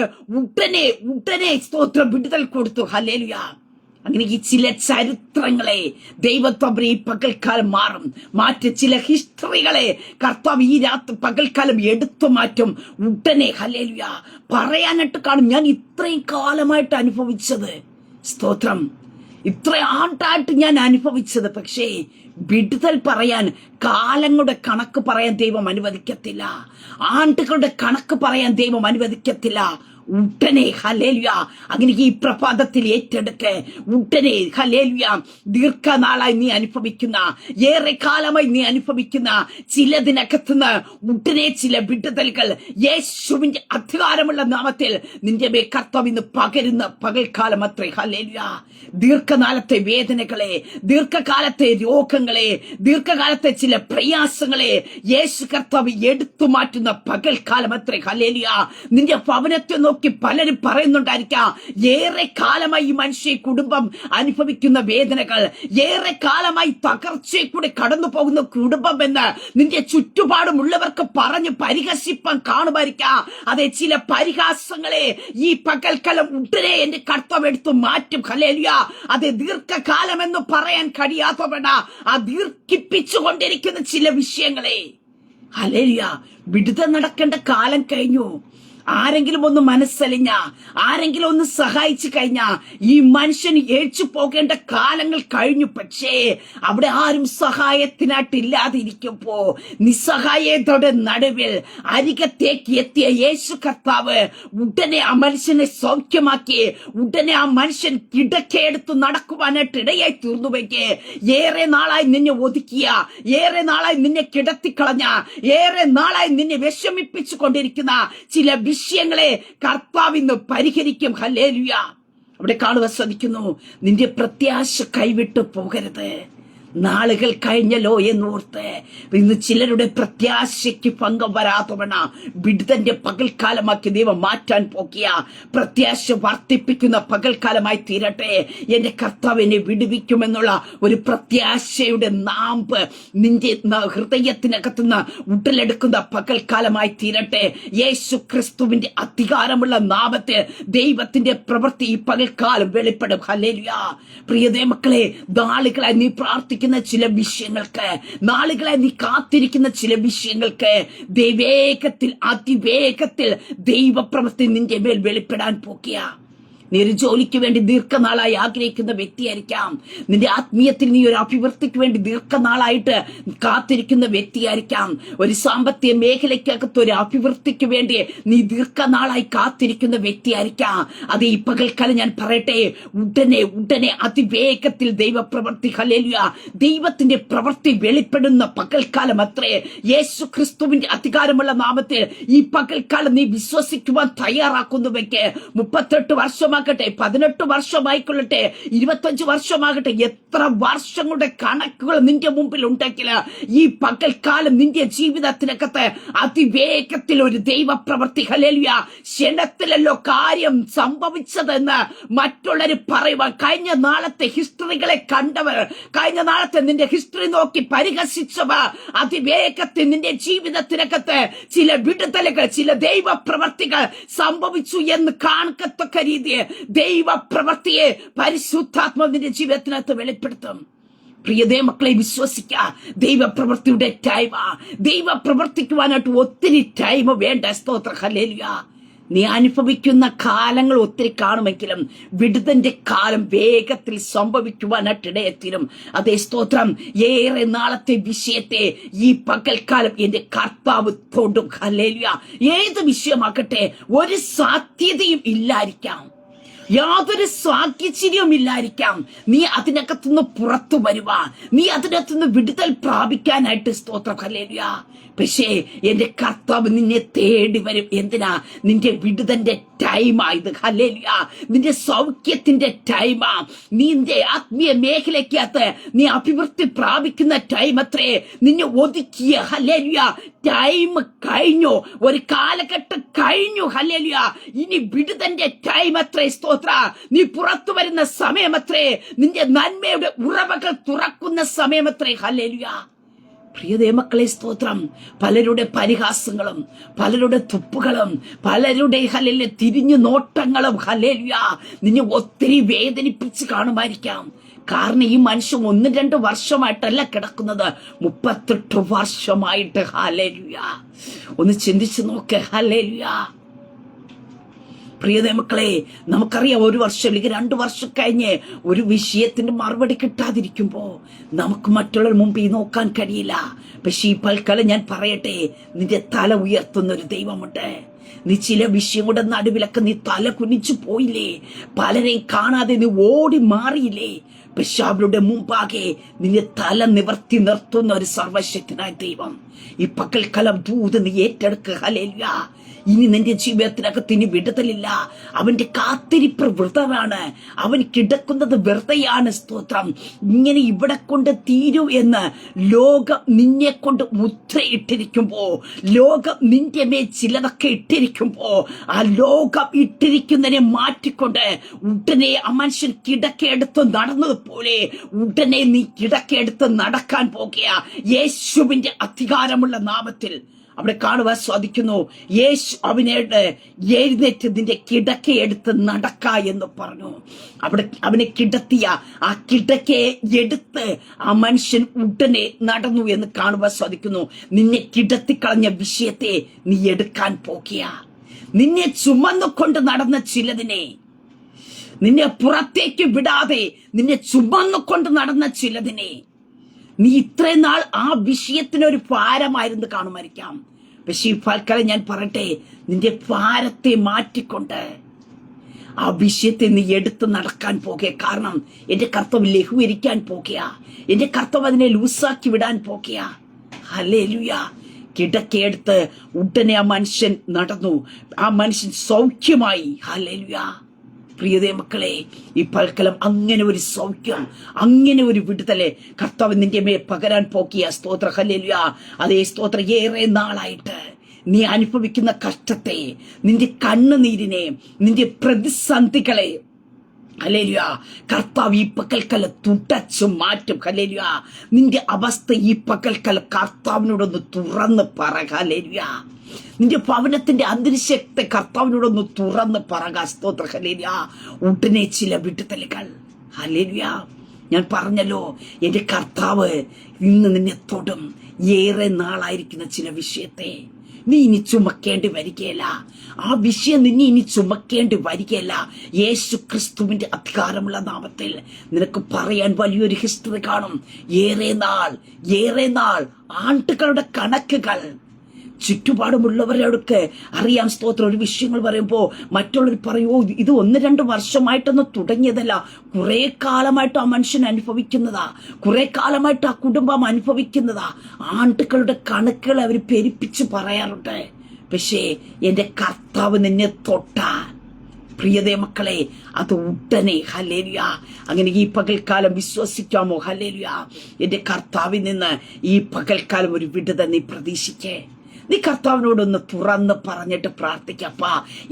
ഉടനെ സ്തോത്രം വിടുതൽ കൊടുത്തു. ഹല്ലേലൂയ. അങ്ങനെ ഈ ചില ചരിത്രങ്ങളെ ദൈവത്വം ഈ പകൽക്കാലം മാറ്റി ചില ഹിസ്റ്ററികളെ കർത്താവ് ഈ പകൽക്കാലം എടുത്തു മാറ്റും. ഉടനെ ഹല്ലേലൂയ. പറയാനായിട്ട് കാണും, ഞാൻ ഇത്രയും കാലമായിട്ട് അനുഭവിച്ചത്, സ്തോത്രം, ഇത്ര ആണ്ടായിട്ട് ഞാൻ അനുഭവിച്ചത്. പക്ഷേ വിടുതൽ പറയാൻ കാലങ്ങളുടെ കണക്ക് പറയാൻ ദൈവം അനുവദിക്കത്തില്ല. ആണ്ടുകളുടെ കണക്ക് പറയാൻ ദൈവം അനുവദിക്കത്തില്ല. ഉടനെ ഹല്ലേലൂയ. അങ്ങനെ ഈ പ്രഭാതത്തിൽ ഏറ്റെടുക്ക്. ഉടനെ ഹല്ലേലൂയ. ദീർഘനാളായി നീ അനുഭവിക്കുന്ന, ഏറെ കാലമായി നീ അനുഭവിക്കുന്ന ചിലതിനകത്തുനിന്ന് ഉടനെ ചില വിടുതലുകൾ യേശുവിന്റെ അധികാരമുള്ള നാമത്തിൽ നിന്റെ മേ കർത്താവ് ഇന്ന് പകരുന്ന പകൽക്കാലം അത്രേ. ഹല്ലേലൂയ. ദീർഘകാലത്തെ വേദനകളെ, ദീർഘകാലത്തെ രോഗങ്ങളെ, ദീർഘകാലത്തെ ചില പ്രയാസങ്ങളെ യേശു കർത്താവ് എടുത്തു മാറ്റുന്ന പകൽക്കാലം അത്രേ. ഹല്ലേലൂയ. നിന്റെ ഭവനത്തെ നോക്കി പലരും പറയുന്നുണ്ടായിരിക്കാം, ഏറെ കാലമായി ഈ മനുഷ്യ കുടുംബം അനുഭവിക്കുന്ന വേദനകൾ, ഏറെ കാലമായി തകർച്ചയെ കൂടെ കടന്നു പോകുന്ന കുടുംബം എന്ന് നിന്റെ ചുറ്റുപാടുമുള്ളവർക്ക് പറഞ്ഞ് പരിഹസിപ്പാൻ കാണുമായിരിക്കാം. അതെ, ചില പരിഹാസങ്ങളെ ഈ പകൽക്കാലം ഉടനെ എന്റെ കർത്താവ് എടുത്തു മാറ്റും. ഹല്ലേലൂയ. അതെ, ദീർഘകാലം എന്ന് പറയാൻ കഴിയാത്തവണ ആ ദീർഘിപ്പിച്ചുകൊണ്ടിരിക്കുന്ന ചില വിഷയങ്ങളെ ഹല്ലേലൂയ വിടുതൽ നടക്കേണ്ട കാലം കഴിഞ്ഞു. ആരെങ്കിലും ഒന്ന് മനസ്സലിഞ്ഞ, ആരെങ്കിലും ഒന്ന് സഹായിച്ചു കഴിഞ്ഞ ഈ മനുഷ്യൻ ഏച്ചു പോകേണ്ട കാലങ്ങൾ കഴിഞ്ഞു. പക്ഷേ അവിടെ ആരും സഹായത്തിനായിട്ടില്ലാതിരിക്കുമ്പോ നിസ്സഹായതയുടെ നടുവിൽ അരികത്തേക്ക് എത്തിയ യേശു കർത്താവ് ഉടനെ ആ മനുഷ്യനെ സൗഖ്യമാക്കി. ഉടനെ ആ മനുഷ്യൻ കിടക്കയെടുത്ത് നടക്കുവാനായിട്ട് ഇടയായി തീർന്നുവെങ്കിൽ ഏറെ നാളായി നിന്നെ ഒതുക്കിയ, ഏറെ നാളായി നിന്നെ കിടത്തിക്കളഞ്ഞ, ഏറെ നാളായി നിന്നെ വിഷമിപ്പിച്ചു കൊണ്ടിരിക്കുന്ന ചില വിഷയങ്ങളെ കർത്താവ് ഇന്ന് പരിഹരിക്കും. ഹല്ലേലൂയ. അവിടെ കാണുവാൻ സാധിക്കുന്നു, നിന്റെ പ്രത്യാശ കൈവിട്ടു പോകരുത്. നാളുകൾ കഴിഞ്ഞല്ലോ എന്നോർത്ത് ഇന്ന് ചിലരുടെ പ്രത്യാശയ്ക്ക് ഭംഗം വരാത്തവണ വിടുതന്റെ പകൽക്കാലമാക്കി ദൈവം മാറ്റാൻ പോക്കിയ പ്രത്യാശ വർദ്ധിപ്പിക്കുന്ന പകൽക്കാലമായി തീരട്ടെ. എന്റെ കർത്താവ് എന്നെ വിടുവിക്കുമെന്നുള്ള ഒരു പ്രത്യാശയുടെ നാമ്പ് നിന്റെ ഹൃദയത്തിനകത്തുനിന്ന് ഉടലെടുക്കുന്ന പകൽക്കാലമായി തീരട്ടെ. യേശു ക്രിസ്തുവിന്റെ അധികാരമുള്ള നാമത്തിൽ ദൈവത്തിന്റെ പ്രവൃത്തി ഈ പകൽക്കാലം വെളിപ്പെടും. ഹല്ലേലൂയ. പ്രിയതേ മക്കളെ, നാളുകളായി നീ പ്രാർത്ഥിക്കുന്ന ചില വിഷയങ്ങൾക്ക്, നാളുകളായി നീ കാത്തിരിക്കുന്ന ചില വിഷയങ്ങൾക്ക് വേഗത്തിൽ, അതിവേഗത്തിൽ ദൈവപ്രവൃത്തി നിന്റെ മേൽ വെളിപ്പെടാൻ പോക്കിയ. നീ ഒരു ജോലിക്ക് വേണ്ടി ദീർഘനാളായി ആഗ്രഹിക്കുന്ന വ്യക്തിയായിരിക്കാം. നിന്റെ ആത്മീയത്തിൽ നീ ഒരു അഭിവൃദ്ധിക്ക് വേണ്ടി ദീർഘനാളായിട്ട് കാത്തിരിക്കുന്ന വ്യക്തിയായിരിക്കാം. ഒരു സാമ്പത്തിക മേഖലയ്ക്കകത്ത് ഒരു അഭിവൃദ്ധിക്ക് വേണ്ടി നീ ദീർഘനാളായി കാത്തിരിക്കുന്ന വ്യക്തിയായിരിക്കാം. അത് ഈ പകൽക്കാലം ഞാൻ പറയട്ടെ, ഉടനെ അതിവേഗത്തിൽ ദൈവപ്രവൃത്തി, ഹല്ലേലൂയ, ദൈവത്തിന്റെ പ്രവൃത്തി വെളിപ്പെടുന്ന പകൽക്കാലം അത്രേ. യേശു ക്രിസ്തുവിന്റെ അധികാരമുള്ള നാമത്തിൽ ഈ പകൽക്കാലം നീ വിശ്വസിക്കുവാൻ തയ്യാറാക്കുന്നുവെക്ക് 38 വർഷമാകട്ടെ, 18 വർഷമായിക്കൊള്ളട്ടെ, 25 വർഷമാകട്ടെ, എത്ര വർഷങ്ങളുടെ കണക്കുകൾ നിന്റെ മുമ്പിൽ ഉണ്ടെങ്കിൽ ഈ പകൽക്കാലം നിന്റെ ജീവിതത്തിനകത്ത് അതിവേഗത്തിൽ ഒരു ദൈവപ്രവൃത്തി, ഹല്ലേലൂയ, ക്ഷണത്തിലല്ലോ കാര്യം സംഭവിച്ചതെന്ന് മറ്റുള്ളവർ പറയുവാൻ, കഴിഞ്ഞ നാളത്തെ ഹിസ്റ്ററികളെ കണ്ടവർ, കഴിഞ്ഞ നാളത്തെ നിന്റെ ഹിസ്റ്ററി നോക്കി പരിഹസിച്ചവർ അതിവേഗത്തിൽ നിന്റെ ജീവിതത്തിനകത്ത് ചില വിടുതലുകൾ, ചില ദൈവപ്രവൃത്തികൾ സംഭവിച്ചു എന്ന് കാണത്തക്ക രീതിയിൽ ദൈവപ്രവൃത്തിയെ പരിശുദ്ധാത്മാവിന്റെ ജീവിതത്തിനകത്ത് വെളിപ്പെടുത്തും. പ്രിയതേ മക്കളെ, വിശ്വസിക്ക, ദൈവപ്രവൃത്തിയുടെ ടൈം, ദൈവപ്രവർത്തിക്കുവാനായിട്ട് ഒത്തിരി ടൈം വേണ്ട. സ്തോത്രം, ഹല്ലേലൂയ. നീ അനുഭവിക്കുന്ന കാലങ്ങൾ ഒത്തിരി കാണുമെങ്കിലും വിടുതന്റെ കാലം വേഗത്തിൽ സംഭവിക്കുവാനായിട്ട് ഇടയെത്തിരും. അതേ സ്തോത്രം. ഏറെ നാളത്തെ വിഷയത്തെ ഈ പകൽക്കാലം എന്റെ കർത്താവ് തൊടും. ഹല്ലേലൂയ. ഏത് വിഷയമാകട്ടെ, ഒരു സാധ്യതയും ഇല്ലായിരിക്കാം, യാതൊരു സാഹചര്യവും ഇല്ലായിരിക്കാം. നീ അതിനകത്തുനിന്ന് പുറത്തു വരുവാ, നീ അതിനകത്തുനിന്ന് വിടുതൽ പ്രാപിക്കാനായിട്ട്. സ്തോത്രം, ഹല്ലേലൂയ. പക്ഷേ എന്റെ കർത്താവ് നിന്നെ തേടി വരും. എന്തിനാ? നിന്റെ വിടുതന്റെ ടൈമാ ഇത്. ഹല്ലേലൂയ. നിന്റെ സൗഖ്യത്തിന്റെ ടൈമാ. നിന്റെ ആത്മീയ മേഖലയ്ക്കകത്ത് നീ അഭിവൃദ്ധി പ്രാപിക്കുന്ന ടൈം അത്രേ. നിന്നെ ഒതുക്കിയ, ഹല്ലേലൂയ, ടൈം കഴിഞ്ഞു, ഒരു കാലഘട്ടം കഴിഞ്ഞു. ഹല്ലേലൂയ. ഇനി വിടുതന്റെ ടൈം അത്രേ. സ്തോത്ര. നീ പുറത്തു വരുന്ന സമയമത്രേ. നിന്റെ നന്മയുടെ ഉറവകൾ തുറക്കുന്ന സമയമത്രേ. ഹല്ലേലൂയ. പ്രിയതേ മക്കളെ, സ്തോത്രം. പലരുടെ പരിഹാസങ്ങളും, പലരുടെ തുപ്പുകളും, പലരുടെ ഹല്ലേലൂയ തിരിഞ്ഞു നോട്ടങ്ങളും, ഹല്ലേലൂയ, നിന്നെ ഒത്തിരി വേദനിപ്പിച്ച് കാണുമായിരിക്കാം. കാരണം ഈ മനുഷ്യൻ 1-2 വർഷമായിട്ടല്ല കിടക്കുന്നത്, 38 വർഷമായിട്ട്. ഹല്ലേലൂയ. ഒന്ന് ചിന്തിച്ചു നോക്ക്. ഹല്ലേലൂയ. പ്രിയതേ മക്കളെ, നമുക്കറിയാം, 1 വർഷം അല്ലെങ്കിൽ 2 വർഷം കഴിഞ്ഞ് ഒരു വിഷയത്തിന്റെ മറുപടി കിട്ടാതിരിക്കുമ്പോ നമുക്ക് മറ്റുള്ളവർ മുമ്പിൽ നോക്കാൻ കഴിയില്ല. പക്ഷെ ഈ പൽക്കാലം ഞാൻ പറയട്ടെ, നിന്റെ തല ഉയർത്തുന്ന ഒരു ദൈവമുണ്ട്. നീ ചില വിഷയങ്ങളുടെ നടുവിലൊക്കെ നീ തല കുനിച്ചു പോയില്ലേ, പലരെയും കാണാതെ നീ ഓടി മാറിയില്ലേ, പക്ഷെ അവരുടെ മുമ്പാകെ നിന്നെ തല നിവർത്തി നിർത്തുന്ന ഒരു സർവശക്തനായ ദൈവം ഈ പകൽക്കാലം ദൂത് നീ ഏറ്റെടുക്കുക. ഹല്ലേലൂയ. ഇനി നിന്റെ ജീവിതത്തിനകത്ത് ഇനി വിടുതലില്ല. അവന്റെ കാത്തിരിപ്പ് വൃതമാണ്, അവൻ കിടക്കുന്നത് വെറുതെയാണ്. സ്തോത്രം. ഇങ്ങനെ ഇവിടെ കൊണ്ട് തീരൂ എന്ന് ലോകം നിന്നെ കൊണ്ട് മുദ്രയിട്ടിരിക്കുമ്പോ, ലോകം നിന്റെ മേൽ ചിലതൊക്കെ ഇട്ടിരിക്കുമ്പോ, ആ ലോകം ഇട്ടിരിക്കുന്നതിനെ മാറ്റിക്കൊണ്ട് ഉടനെ ആ മനുഷ്യൻ കിടക്കയെടുത്ത് നടന്നതുപോലെ ഉടനെ നീ കിടക്കയെടുത്ത് നടക്കാൻ പോകുക യേശുവിന്റെ അധികാരമുള്ള നാമത്തിൽ. അവിടെ കാണുവാൻ സാധിക്കുന്നു, യേശു അവനോട് എഴുന്നേറ്റ് നിന്റെ കിടക്കയെടുത്ത് നടക്ക എന്ന് പറഞ്ഞു. അവിടെ അവനെ കിടത്തിയ ആ കിടക്കയെ എടുത്ത് ആ മനുഷ്യൻ ഉടനെ നടന്നു എന്ന് കാണുവാൻ സാധിക്കുന്നു. നിന്നെ കിടത്തിക്കളഞ്ഞ വിഷയത്തെ നീ എടുക്കാൻ പോകിയ, നിന്നെ ചുമന്നുകൊണ്ട് നടന്ന ചിലതിനെ, നിന്നെ പുറത്തേക്ക് വിടാതെ നിന്നെ ചുമന്നുകൊണ്ട് നടന്ന ചിലതിനെ, നീ ഇത്രയും നാൾ ആ വിഷയത്തിനൊരു ഭാരമായിരുന്നു കാണുമായിരിക്കാം. പക്ഷെ ഈ ഫൽക്കാലം ഞാൻ പറയട്ടെ, നിന്റെ ഭാരത്തെ മാറ്റിക്കൊണ്ട് ആ വിഷയത്തെ നീ എടുത്ത് നടക്കാൻ പോകുക. കാരണം എന്റെ കർത്താവ് ലഘൂകരിക്കാൻ പോകുക, എന്റെ കർത്താവ് അതിനെ ലൂസാക്കി വിടാൻ പോകുക. ഹല്ലേലൂയ. കിടക്കയെടുത്ത് ഉടനെ ആ മനുഷ്യൻ നടന്നു, ആ മനുഷ്യൻ സൗഖ്യമായി. ഹല്ലേലൂയ. പ്രിയതേ മക്കളെ, ഈ പൽക്കലം അങ്ങനെ ഒരു സൗഖ്യം, അങ്ങനെ ഒരു വിടുതലെ കർത്താവ് നിന്റെ മേൽ പകരാൻ പോക്കിയ. സ്തോത്ര. ഹല്ലേലൂയ. അതേ സ്തോത്ര. ഏറെ നാളായിട്ട് നീ അനുഭവിക്കുന്ന കഷ്ടത്തെ, നിന്റെ കണ്ണുനീരിനെ, നിന്റെ പ്രതിസന്ധികളെ, ഹല്ലേലൂയ, കർത്താവ് ഈ പകൽക്കല തുടച്ചു മാറ്റും. ഹല്ലേലൂയ. നിന്റെ അവസ്ഥ ഈ പകൽക്കല കർത്താവിനോടൊന്ന് തുറന്ന് പറ. ഹല്ലേലൂയ. നിന്റെ ഭവനത്തിന്റെ അന്തരീക്ഷത്തെ കർത്താവിനോടൊന്ന് തുറന്ന് പറക. സ്തോത്ര. ഹല്ലേലൂയ. ഉടനെ ചില വിടുതലുകൾ. ഹല്ലേലൂയ. ഞാൻ പറഞ്ഞല്ലോ, എന്റെ കർത്താവ് ഇന്ന് നിന്നെ തൊടും. ഏറെ നാളായിരിക്കുന്ന ചില വിഷയത്തെ നീ ഇനി ചുമക്കേണ്ടി വരികയല്ല. ആ വിഷയം നിന്നെ ഇനി ചുമക്കേണ്ടി വരികയല്ല. യേശു ക്രിസ്തുവിന്റെ അധികാരമുള്ള നാമത്തിൽ നിനക്ക് പറയാൻ വലിയൊരു ഹിസ്റ്ററി കാണും. ഏറെ നാൾ ആണ്ടുകളുടെ കണക്കുകൾ ചുറ്റുപാടുമുള്ളവരോടൊക്കെ അറിയാം. സ്തോത്രം. ഒരു വിഷയങ്ങൾ പറയുമ്പോ മറ്റുള്ളവർ പറയുമോ, ഇത് 1-2 വർഷമായിട്ടൊന്നും തുടങ്ങിയതല്ല, കുറെ കാലമായിട്ട് ആ മനുഷ്യൻ അനുഭവിക്കുന്നതാ, കുറെ കാലമായിട്ട് ആ കുടുംബം അനുഭവിക്കുന്നതാ. ആണ്ടുകളുടെ കണക്കുകൾ അവർ പെരുപ്പിച്ച് പറയാറുണ്ട്. പക്ഷേ എന്റെ കർത്താവ് നിന്നെ തൊട്ടാൽ, പ്രിയതേ മക്കളെ, അത് ഉടനെ. ഹല്ലേലൂയ. അങ്ങനെ ഈ പകൽക്കാലം വിശ്വസിക്കാമോ? ഹല്ലേലൂയ. എന്റെ കർത്താവിൽ നിന്ന് ഈ പകൽക്കാലം ഒരു വിടുതൽ നീ പ്രതീക്ഷിക്കേ. നീ കർത്താവിനോടൊന്ന് തുറന്ന് പറഞ്ഞിട്ട് പ്രാർത്ഥിക്കപ്പാ,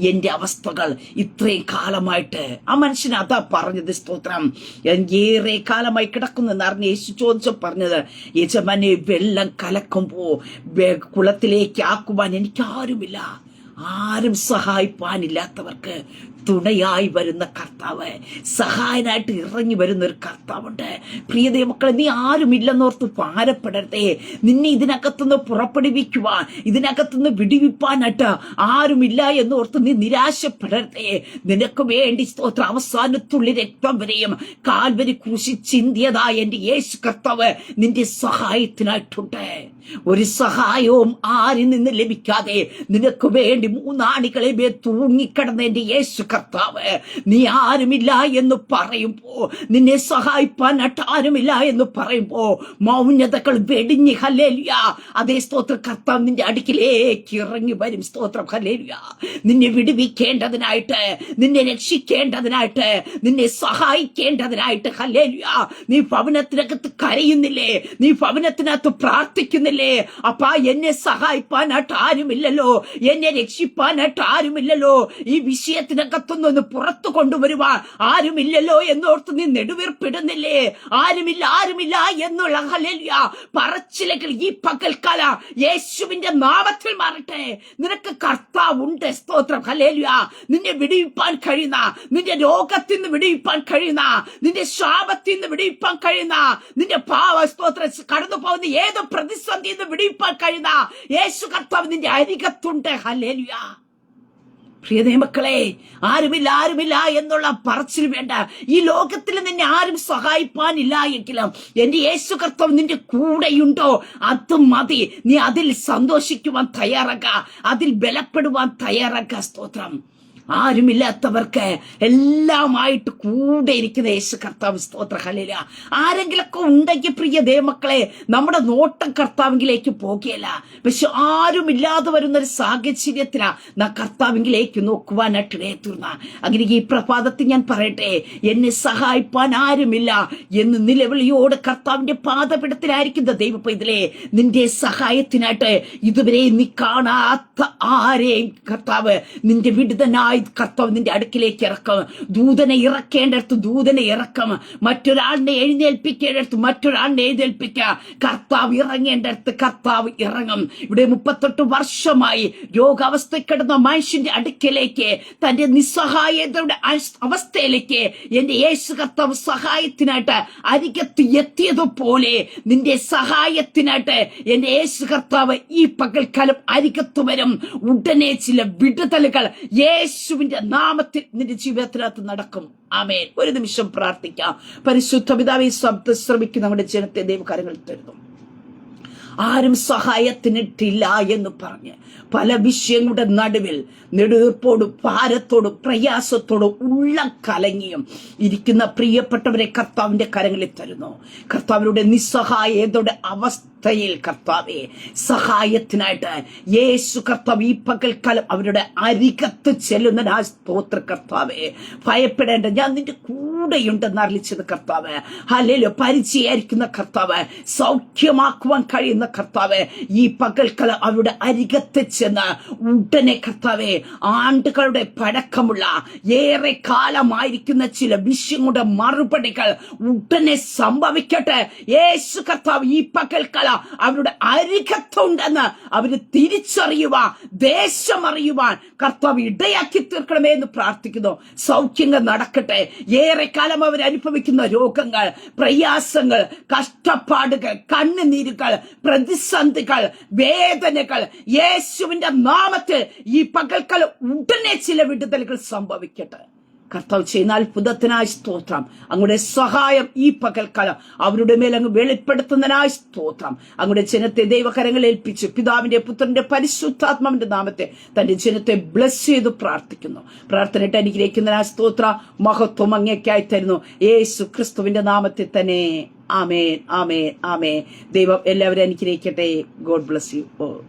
എന്റെ അവസ്ഥകൾ ഇത്രയും കാലമായിട്ട്. ആ മനുഷ്യൻ അതാ പറഞ്ഞത്. സ്തോത്രം. ഏറെ കാലമായി കിടക്കുന്നെന്ന് അറിഞ്ഞ് യേശു ചോദിച്ചു പറഞ്ഞത്, യജമാനെ, വെള്ളം കലക്കുമ്പോ കുളത്തിലേക്ക് ആക്കുവാൻ എനിക്കാരുമില്ല. ആരും സഹായിപ്പാനില്ലാത്തവർക്ക് തുണയായി വരുന്ന കർത്താവ്, സഹായനായിട്ട് ഇറങ്ങി വരുന്ന ഒരു കർത്താവുണ്ട്. പ്രിയതേ മക്കളെ, നീ ആരുമില്ലെന്നോർത്ത് ഭാരപ്പെടരുതേ. നിന്നെ ഇതിനകത്തുനിന്ന് പുറപ്പെടുവിക്കുവാൻ, ഇതിനകത്തുനിന്ന് വിടുവിപ്പാനായിട്ട് ആരുമില്ല എന്നോർത്ത് നീ നിരാശപ്പെടരുതേ. നിനക്ക് വേണ്ടി സ്തോത്ര അവസാനത്തുള്ളി രക്തം വരെയും കാൽവരി ക്രൂശിൽ ചിന്തിയതായ എന്റെ യേശു കർത്താവ് നിന്റെ സഹായത്തിനായിട്ടുണ്ട്. ഒരു സഹായവും ആരിൽ നിന്ന് ലഭിക്കാതെ നിനക്ക് വേണ്ടി 3 ആണികളെ തൂങ്ങിക്കിടന്ന എന്റെ യേശു കർത്താവ്, നീ ആരുമില്ല എന്ന് പറയുമ്പോ, നിന്നെ സഹായിപ്പാനായിട്ട് ആരുമില്ല എന്ന് പറയുമ്പോ മൗനതകൾ വെടിഞ്ഞ്. ഹല്ലേലൂയ. അതേ സ്തോത്ര. കർത്താവ് നിന്റെ അടുക്കിലേക്ക് ഇറങ്ങി വരും. സ്തോത്രം. ഹല്ലേലൂയ. നിന്നെ വിടുവിക്കേണ്ടതിനായിട്ട്, നിന്നെ രക്ഷിക്കേണ്ടതിനായിട്ട്, നിന്നെ സഹായിക്കേണ്ടതിനായിട്ട്. ഹല്ലേലൂയ. നീ ഭവനത്തിനകത്ത് കരയുന്നില്ലേ? നീ ഭവനത്തിനകത്ത് പ്രാർത്ഥിക്കുന്നില്ലേ? അപ്പാ, എന്നെ സഹായിപ്പാനായിട്ട് ആരുമില്ലല്ലോ, എന്നെ രക്ഷിപ്പാനായിട്ട് ആരുമില്ലല്ലോ, ഈ വിഷയത്തിനകത്തൊന്നൊന്ന് പുറത്തു കൊണ്ടുവരുവാൻ ആരുമില്ലല്ലോ എന്നോർത്ത് നീ നെടുവീർപ്പിടുന്നില്ലേ? ആരുമില്ല എന്നുള്ള ഹല്ലേലൂയ പറച്ചിലുകൾ ഈ പകൽക്കാല യേശുവിന്റെ നാമത്തിൽ മാറട്ടെ. നിനക്ക് കർത്താവുണ്ട്. സ്തോത്രം. ഹല്ലേലൂയ. നിന്നെ വിടുവിപ്പാൻ കഴിയുന്ന, നിന്റെ രോഗത്തിൽ നിന്ന് വിടുവിപ്പാൻ കഴിയുന്ന, നിന്റെ ശാപത്തിൽ നിന്ന് വിടുവിപ്പാൻ കഴിയുന്ന, നിന്റെ പാവ സ്തോത്രം കടന്നു പോകുന്ന ഏത് പ്രതിസന്ധി വിടുവിപ്പാൻ കഴിയുന്ന യേശു കർത്താവ് നിന്റെ അരികത്തുണ്ട്. ഹല്ലേലൂയ. പ്രിയതേ മക്കളെ, ആരുമില്ല എന്നുള്ള പറച്ചിൽ വേണ്ട. ഈ ലോകത്തിൽ നിന്നെ ആരും സഹായിപ്പാനില്ല എങ്കിലും എന്റെ യേശു കർത്താവ് നിന്റെ കൂടെയുണ്ടോ, അത് മതി. നീ അതിൽ സന്തോഷിക്കുവാൻ തയ്യാറാക്കുക, അതിൽ ബലപ്പെടുവാൻ തയ്യാറാക്കുക. സ്തോത്രം. ആരുമില്ലാത്തവർക്ക് എല്ലാമായിട്ട് കൂടെ ഇരിക്കുന്ന യേശു കർത്താവ്. സ്തോത്ര. ഹല്ലേലൂയ. ആരെങ്കിലൊക്കെ ഉണ്ടെങ്കിൽ പ്രിയ ദേവമക്കളെ, നമ്മുടെ നോട്ടം കർത്താവിലേക്ക് പോകുകയല്ല. പക്ഷെ ആരുമില്ലാതെ വരുന്നൊരു സാഹചര്യത്തിലാണ് നാം കർത്താവിലേക്ക് നോക്കുവാനായിട്ട് ഇടയത്തീർന്ന. അങ്ങനെ ഈ പ്രഭാതത്തിൽ ഞാൻ പറയട്ടെ, എന്നെ സഹായിപ്പാൻ ആരുമില്ല എന്ന് നിലവിളിയോട് കർത്താവിന്റെ പാദപീഠത്തിലായിരിക്കുന്ന ദൈവ പൈതലേ, നിന്റെ സഹായത്തിനായിട്ട് ഇതുവരെ നീ കാണാത്ത ആരെയും കർത്താവ് നിന്റെ വിടുതനായി ദൂതനായി കർത്താവ് നിന്റെ അടുക്കിലേക്ക് ഇറക്കും. ദൂതനെ ഇറക്കേണ്ടടുത്ത് ദൂതനെ ഇറക്കും. മറ്റൊരാളിനെ എഴുന്നേൽപ്പിക്കേണ്ടടുത്ത് മറ്റൊരാളിനെ എഴുന്നേൽപ്പിക്കുക. കർത്താവ് ഇറങ്ങേണ്ടടുത്ത് കർത്താവ് ഇറങ്ങും. ഇവിടെ 38 വർഷമായി രോഗാവസ്ഥ കിടന്ന മനുഷ്യന്റെ അടുക്കലേക്ക്, തന്റെ നിസ്സഹായതയുടെ അവസ്ഥയിലേക്ക് എന്റെ യേശു കർത്താവ് സഹായത്തിനായിട്ട് അരികത്ത് എത്തിയതുപോലെ നിന്റെ സഹായത്തിനായിട്ട് എന്റെ യേശു കർത്താവ് ഈ പകൽക്കാലം അരികത്ത് വരും. ഉടനെ ചില വിടുതലുകൾ യേശുവിന്റെ നാമത്തിൽ നിന്റെ ജീവിതത്തിനകത്ത് നടക്കും. ആമേൻ. ഒരു നിമിഷം പ്രാർത്ഥിക്കാം. പരിശുദ്ധ പിതാവേ, ശബ്ദം ശ്രമിക്കുന്ന നമ്മുടെ ജനത്തെ ദൈവകാര്യങ്ങളിൽ തരുന്നു. ആരും സഹായത്തിനിട്ടില്ല എന്ന് പറഞ്ഞ് പല വിഷയങ്ങളുടെ നടുവിൽ നെടുവീർപ്പോടും ഭാരത്തോടും പ്രയാസത്തോടും ഉള്ളം കലങ്ങിയും ഇരിക്കുന്ന പ്രിയപ്പെട്ടവരെ കർത്താവിന്റെ കരങ്ങളിൽ തരുന്നു. കർത്താവിന്റെ നിസ്സഹായതയുടെ അവസ്ഥയിൽ കർത്താവെ സഹായത്തിനായിട്ട് യേശു കർത്താവ് ഈ പകൽക്കാലം അവരുടെ അരികത്ത് ചെല്ലുന്ന ആ സ്തോത്ര കർത്താവെ. ഭയപ്പെടേണ്ട, ഞാൻ നിന്റെ കൂടെയുണ്ടെന്ന് അറിയിച്ചത് കർത്താവ്. ഹല്ലേലൂയ. പരിചയായിരിക്കുന്ന കർത്താവ്, സൗഖ്യമാക്കുവാൻ കഴിയുന്ന കർത്താവ്, ഈ പകൽക്കാലം അവരുടെ അരികത്ത് ചെന്ന് ഉടനെ കർത്താവെ ആണ്ടുകളുടെ പഴക്കമുള്ള ഏറെ കാലമായിരിക്കുന്ന ചില വിഷയങ്ങളുടെ മറുപടികൾ ഉടനെ സംഭവിക്കട്ടെ. യേശു കർത്താവ് ഈ പകൽക്കാലം അവരുടെ അരികത്തുണ്ടെന്ന് അവര് തിരിച്ചറിയുവാൻ, ദേശം അറിയുവാൻ കർത്താവ് ഇടയാക്കി തീർക്കണമേ എന്ന് പ്രാർത്ഥിക്കുന്നു. സൗഖ്യങ്ങൾ നടക്കട്ടെ. ഏറെ കാലം അവർ അനുഭവിക്കുന്ന രോഗങ്ങൾ, പ്രയാസങ്ങൾ, കഷ്ടപ്പാടുകൾ, കണ്ണുനീരുകൾ, പ്രതിസന്ധികൾ, വേദനകൾ യേശുവിന്റെ നാമത്തിൽ ഈ പകൽക്കാലം ഉടനെ ചില വിടുതലുകൾ സംഭവിക്കട്ടെ. കർത്താവ് ചെയ്യുന്ന അത്ഭുതത്തിനായി സ്തോത്രം. അങ്ങയുടെ സഹായം ഈ പകൽക്കാലം അവരുടെ മേൽ അങ്ങ് വെളിപ്പെടുത്തുന്നതിനായി സ്തോത്രം. അങ്ങയുടെ ജനത്തെ ദൈവകരങ്ങളിൽ ഏൽപ്പിച്ചു പിതാവിന്റെ പുത്രന്റെ പരിശുദ്ധാത്മാവിന്റെ നാമത്തെ തന്റെ ജനത്തെ ബ്ലസ് ചെയ്ത് പ്രാർത്ഥിക്കുന്നു. പ്രാർത്ഥനയിട്ട് അനുഗ്രഹിക്കുന്നതിനായി സ്തോത്ര. മഹത്വം അങ്ങേക്കായി തരുന്നു യേശു ക്രിസ്തുവിന്റെ നാമത്തിൽ തന്നെ. ആമേൻ, ആമേൻ, ആമേൻ. ദൈവം എല്ലാവരും അനുഗ്രഹിക്കട്ടെ. God bless you all.